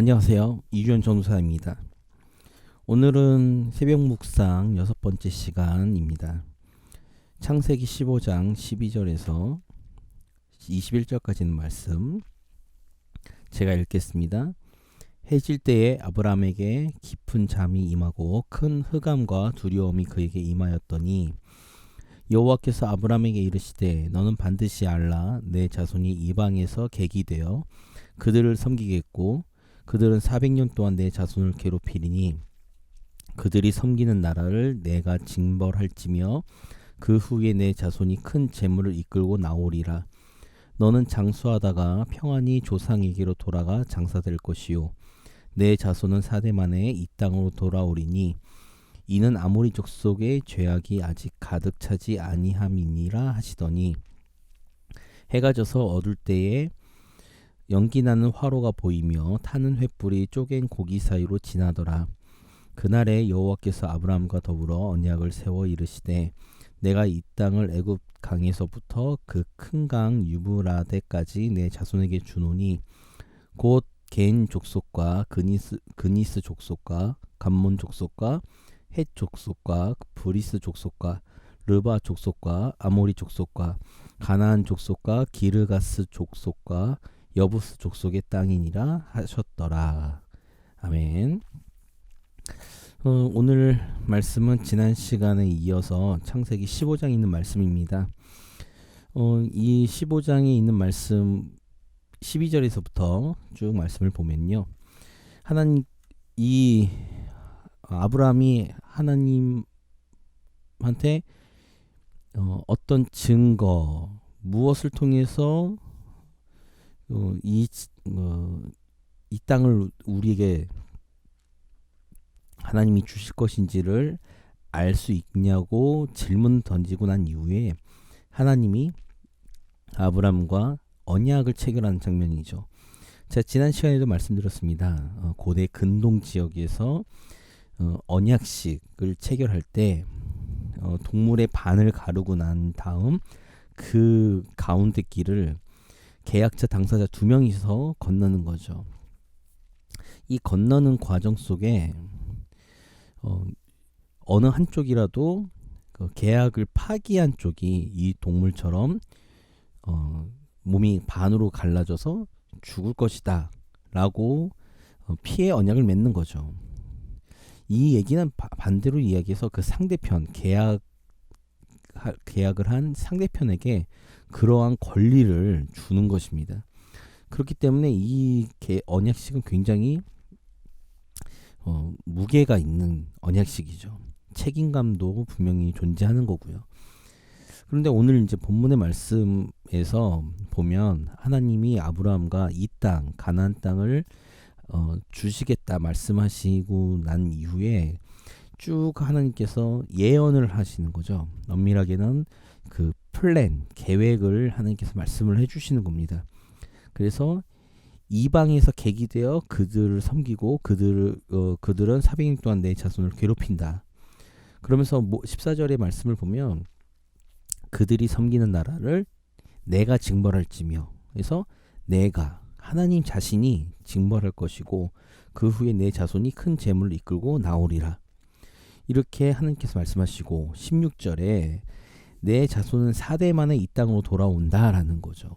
안녕하세요. 이주연 전도사입니다. 오늘은 새벽 묵상 6번째 시간입니다. 창세기 15장 12절에서 21절까지 있는 말씀 제가 읽겠습니다. 해질 때에 아브라함에게 깊은 잠이 임하고 큰 흑암과 두려움이 그에게 임하였더니 여호와께서 아브라함에게 이르시되 너는 반드시 알라 내 자손이 이방에서 객이 되어 그들을 섬기겠고 그들은 400년 동안 내 자손을 괴롭히리니 그들이 섬기는 나라를 내가 징벌할지며 그 후에 내 자손이 큰 재물을 이끌고 나오리라. 너는 장수하다가 평안히 조상에게로 돌아가 장사될 것이요 내 자손은 4대 만에 이 땅으로 돌아오리니 이는 아모리 족속의 죄악이 아직 가득 차지 아니함이니라 하시더니 해가 져서 어둘 때에 연기 나는 화로가 보이며 타는 횃불이 쪼갠 고기 사이로 지나더라. 그날에 여호와께서 아브라함과 더불어 언약을 세워 이르시되 내가 이 땅을 애굽 강에서부터 그 큰 강 유브라데까지 내 자손에게 주노니 곧 겐 족속과 그니스 족속과 감몬 족속과 헷 족속과 브리스 족속과 르바 족속과 아모리 족속과 가나안 족속과 기르가스 족속과 여부스 족속의 땅이니라 하셨더라. 아멘. 오늘 말씀은 지난 시간에 이어서 창세기 15장에 있는 말씀입니다. 이 15장에 있는 말씀 12절에서부터 쭉 말씀을 보면요. 아브라함이 하나님한테 어떤 증거, 무엇을 통해서 이 땅을 우리에게 하나님이 주실 것인지를 알 수 있냐고 질문 던지고 난 이후에 하나님이 아브라함과 언약을 체결하는 장면이죠. 제가 지난 시간에도 말씀드렸습니다. 고대 근동 지역에서 언약식을 체결할 때 동물의 반을 가르고 난 다음 그 가운데 길을 계약자 당사자 2명이서 건너는 거죠. 이 건너는 과정 속에 어느 한쪽이라도 그 계약을 파기한 쪽이 이 동물처럼 몸이 반으로 갈라져서 죽을 것이다 라고 피해 언약을 맺는 거죠. 이 얘기는 반대로 이야기해서 그 상대편 계약을 한 상대편에게 그러한 권리를 주는 것입니다. 그렇기 때문에 이 언약식은 굉장히 무게가 있는 언약식이죠. 책임감도 분명히 존재하는 거고요. 그런데 오늘 이제 본문의 말씀에서 보면 하나님이 아브라함과 이 땅, 가나안 땅을 주시겠다 말씀하시고 난 이후에 쭉 하나님께서 예언을 하시는 거죠. 엄밀하게는 그 플랜, 계획을 하나님께서 말씀을 해주시는 겁니다. 그래서 이방에서 객이 되어 그들을 섬기고 그들은 400년 동안 내 자손을 괴롭힌다. 그러면서 14절의 말씀을 보면 그들이 섬기는 나라를 내가 징벌할지며, 그래서 내가 하나님 자신이 징벌할 것이고 그 후에 내 자손이 큰 재물을 이끌고 나오리라. 이렇게 하나님께서 말씀하시고 16절에 내 자손은 4대 만에 이 땅으로 돌아온다라는 거죠.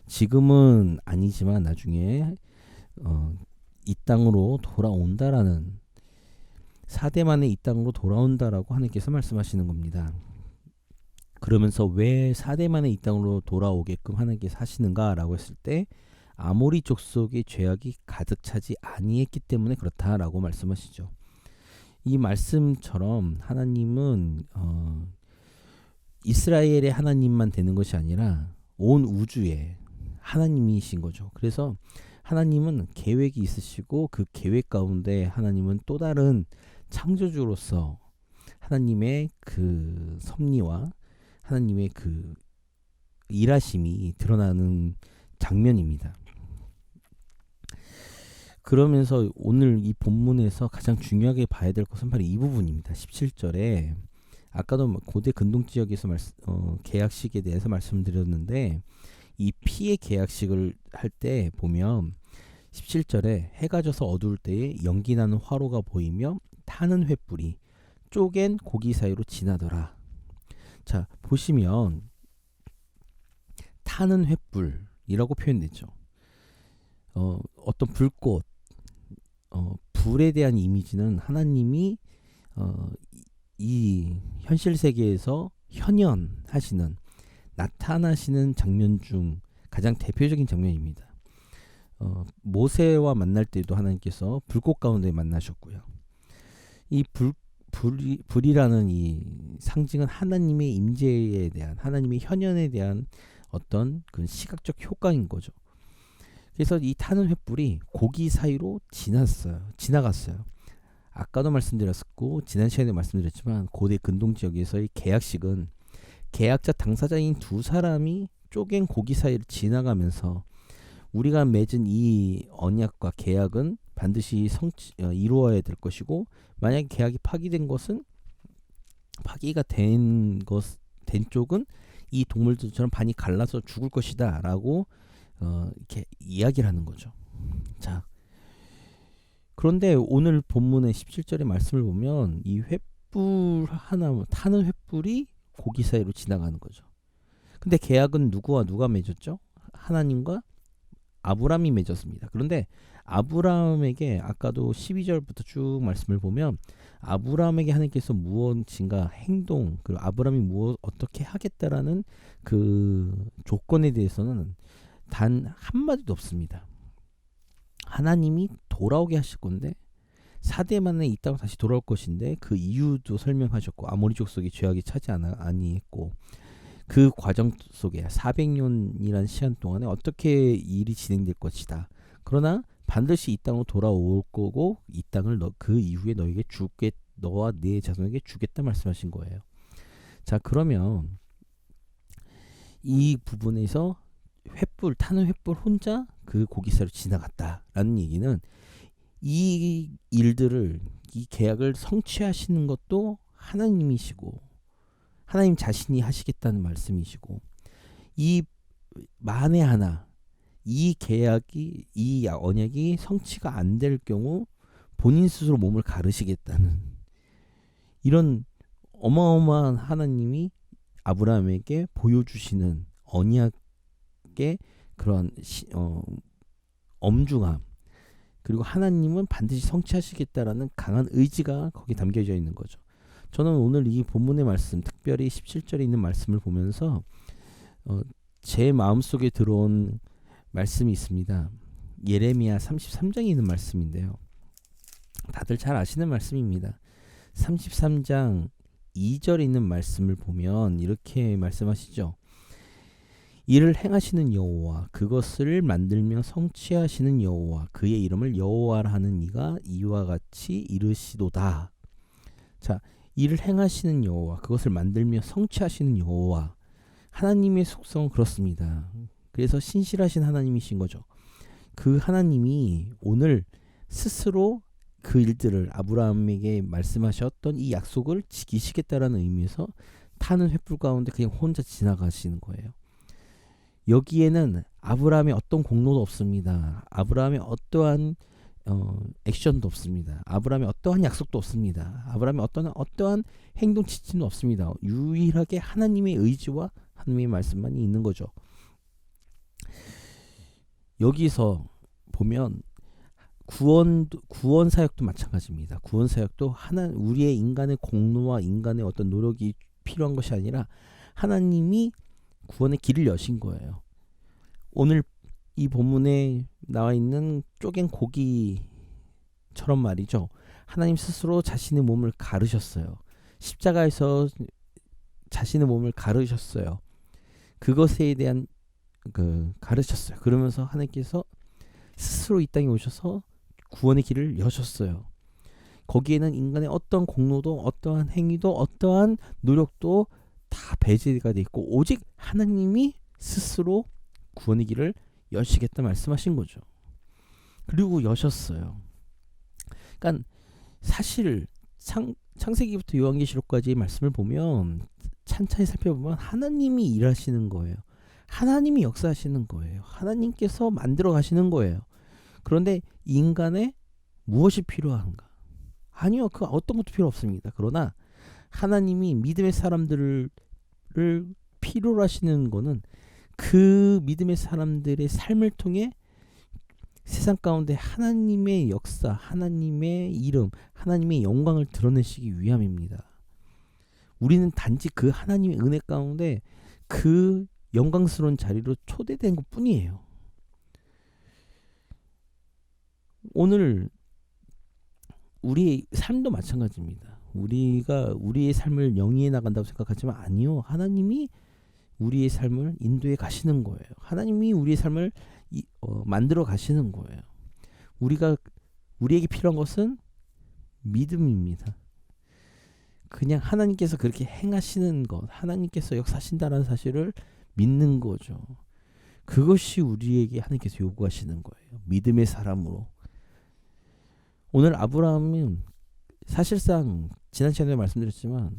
지금은 아니지만 나중에 이 땅으로 돌아온다라는 4대 만에 이 땅으로 돌아온다라고 하나님께서 말씀하시는 겁니다. 그러면서 왜 4대 만에 이 땅으로 돌아오게끔 하나님께서 하시는가라고 했을 때 아모리 족속의 죄악이 가득 차지 아니했기 때문에 그렇다라고 말씀하시죠. 이 말씀처럼 하나님은 이스라엘의 하나님만 되는 것이 아니라 온 우주의 하나님이신 거죠. 그래서 하나님은 계획이 있으시고 그 계획 가운데 하나님은 또 다른 창조주로서 하나님의 그 섭리와 하나님의 그 일하심이 드러나는 장면입니다. 그러면서 오늘 이 본문에서 가장 중요하게 봐야 될 것은 바로 이 부분입니다. 17절에 아까도 고대 근동 지역에서 계약식에 대해서 말씀드렸는데 이 피해 계약식을 할 때 보면 17절에 해가 져서 어두울 때에 연기 나는 화로가 보이며 타는 횃불이 쪼갠 고기 사이로 지나더라. 자, 보시면 타는 횃불이라고 표현되죠. 어떤 불꽃, 불에 대한 이미지는 하나님이 이 현실 세계에서 현현하시는, 나타나시는 장면 중 가장 대표적인 장면입니다. 모세와 만날 때도 하나님께서 불꽃 가운데 만나셨고요. 이 불이라는 이 상징은 하나님의 임재에 대한, 하나님의 현현에 대한 어떤 그 시각적 효과인 거죠. 그래서 이 타는 횃불이 고기 사이로 지나갔어요. 아까도 말씀드렸었고 지난 시간에 말씀드렸지만 고대 근동 지역에서의 계약식은 계약자 당사자인 두 사람이 쪼갠 고기 사이를 지나가면서 우리가 맺은 이 언약과 계약은 반드시 이루어야 될 것이고, 만약에 계약이 파기된 것은, 파기가 된 쪽은 이 동물들처럼 반이 갈라서 죽을 것이다 라고 이렇게 이야기를 하는 거죠. 자, 그런데 오늘 본문의 17절의 말씀을 보면 이 횃불 하나, 타는 횃불이 고기 사이로 지나가는 거죠. 근데 계약은 누구와 누가 맺었죠? 하나님과 아브람이 맺었습니다. 그런데 아브람에게 아까도 12절부터 쭉 말씀을 보면 아브람에게 하나님께서 무엇인가 행동, 그리고 아브람이 어떻게 하겠다라는 그 조건에 대해서는 단 한마디도 없습니다. 하나님이 돌아오게 하실 건데 4대 만에 이 땅으로 다시 돌아올 것인데 그 이유도 설명하셨고, 아모리 족속이 죄악이 차지 아니했고, 그 과정 속에 400년이라는 시간 동안에 어떻게 일이 진행될 것이다. 그러나 반드시 이 땅으로 돌아올 거고, 이 땅을 그 이후에 너에게 너와 네 자손에게 주겠다 말씀하신 거예요. 자, 그러면 이 부분에서 타는 횃불 혼자 그 고기사로 지나갔다라는 얘기는 이 일들을, 이 계약을 성취하시는 것도 하나님이시고 하나님 자신이 하시겠다는 말씀이시고, 이 만에 하나 이 계약이, 이 언약이 성취가 안 될 경우 본인 스스로 몸을 가르시겠다는 이런 어마어마한 하나님이 아브라함에게 보여주시는 언약의 그런 엄중함, 그리고 하나님은 반드시 성취하시겠다라는 강한 의지가 거기 담겨져 있는 거죠. 저는 오늘 이 본문의 말씀, 특별히 17절에 있는 말씀을 보면서 제 마음속에 들어온 말씀이 있습니다. 예레미야 33장에 있는 말씀인데요. 다들 잘 아시는 말씀입니다. 33장 2절에 있는 말씀을 보면 이렇게 말씀하시죠. 이를 행하시는 여호와, 그것을 만들며 성취하시는 여호와, 그의 이름을 여호와라 하는 이가 이와 같이 이르시도다. 자, 이를 행하시는 여호와, 그것을 만들며 성취하시는 여호와, 하나님의 속성은 그렇습니다. 그래서 신실하신 하나님이신 거죠. 그 하나님이 오늘 스스로 그 일들을 아브라함에게 말씀하셨던 이 약속을 지키시겠다라는 의미에서 타는 횃불 가운데 그냥 혼자 지나가시는 거예요. 여기에는 아브라함의 어떤 공로도 없습니다. 아브라함의 어떠한 액션도 없습니다. 아브라함의 어떠한 약속도 없습니다. 아브라함의 어떠한 행동 지침도 없습니다. 유일하게 하나님의 의지와 하나님의 말씀만이 있는 거죠. 여기서 보면 구원 사역도 마찬가지입니다. 구원 사역도 우리의 인간의 공로와 인간의 어떤 노력이 필요한 것이 아니라 하나님이 구원의 길을 여신 거예요. 오늘 이 본문에 나와 있는 쪼갠 고기처럼 말이죠. 하나님 스스로 자신의 몸을 가르셨어요. 십자가에서 자신의 몸을 가르셨어요. 그것에 대한 가르쳤어요. 그러면서 하나님께서 스스로 이 땅에 오셔서 구원의 길을 여셨어요. 거기에는 인간의 어떤 공로도, 어떠한 행위도, 어떠한 노력도 다 배제가 돼 있고 오직 하나님이 스스로 구원의 길을 여시겠다 말씀하신 거죠. 그리고 여셨어요. 그러니까 사실 창세기부터 요한계시록까지의 말씀을 보면 찬찬히 살펴보면 하나님이 일하시는 거예요. 하나님이 역사하시는 거예요. 하나님께서 만들어 가시는 거예요. 그런데 인간에 무엇이 필요한가? 아니요. 그 어떤 것도 필요 없습니다. 그러나 하나님이 믿음의 사람들을 필요로 하시는 거는 그 믿음의 사람들의 삶을 통해 세상 가운데 하나님의 역사, 하나님의 이름, 하나님의 영광을 드러내시기 위함입니다. 우리는 단지 그 하나님의 은혜 가운데 그 영광스러운 자리로 초대된 것 뿐이에요. 오늘 우리의 삶도 마찬가지입니다. 우리가 우리의 삶을 영위해 나간다고 생각하지만 아니요. 하나님이 우리의 삶을 인도해 가시는 거예요. 하나님이 우리의 삶을 만들어 가시는 거예요. 우리에게 필요한 것은 믿음입니다. 그냥 하나님께서 그렇게 행하시는 것, 하나님께서 역사하신다는 사실을 믿는 거죠. 그것이 우리에게 하나님께서 요구하시는 거예요. 믿음의 사람으로. 오늘 아브라함은 사실상 지난 시간에 말씀드렸지만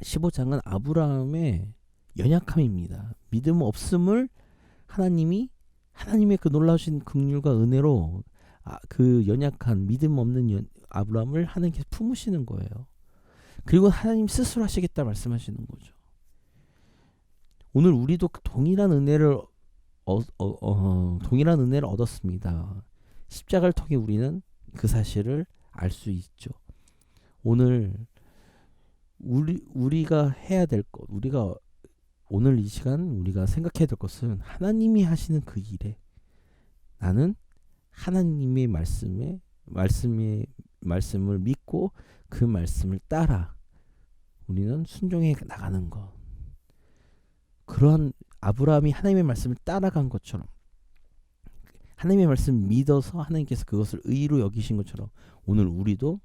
15장은 아브라함의 연약함입니다. 믿음 없음을 하나님의 그 놀라우신 긍휼과 은혜로 그 연약한 믿음 없는 아브라함을 하나님께서 품으시는 거예요. 그리고 하나님 스스로 하시겠다 말씀하시는 거죠. 오늘 우리도 동일한 은혜를 얻었습니다. 십자가를 통해 우리는 그 사실을 알 수 있죠. 오늘 우리가 해야 될 것, 우리가 오늘 이 시간 우리가 생각해야 될 것은 하나님이 하시는 그 일에 나는 하나님의 말씀을 믿고 그 말씀을 따라 우리는 순종해 나가는 것. 그러한 아브라함이 하나님의 말씀을 따라간 것처럼 하나님의 말씀을 믿어서 하나님께서 그것을 의로 여기신 것처럼 오늘 우리도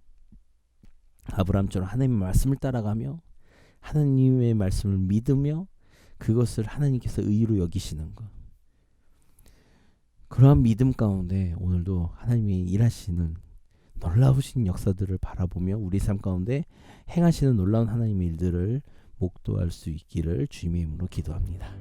아브라함처럼 하나님의 말씀을 따라가며 하나님의 말씀을 믿으며 그것을 하나님께서 의로 여기시는 것. 그러한 믿음 가운데 오늘도 하나님이 일하시는 놀라우신 역사들을 바라보며 우리 삶 가운데 행하시는 놀라운 하나님의 일들을 목도할 수 있기를 주님의 이름으로 기도합니다.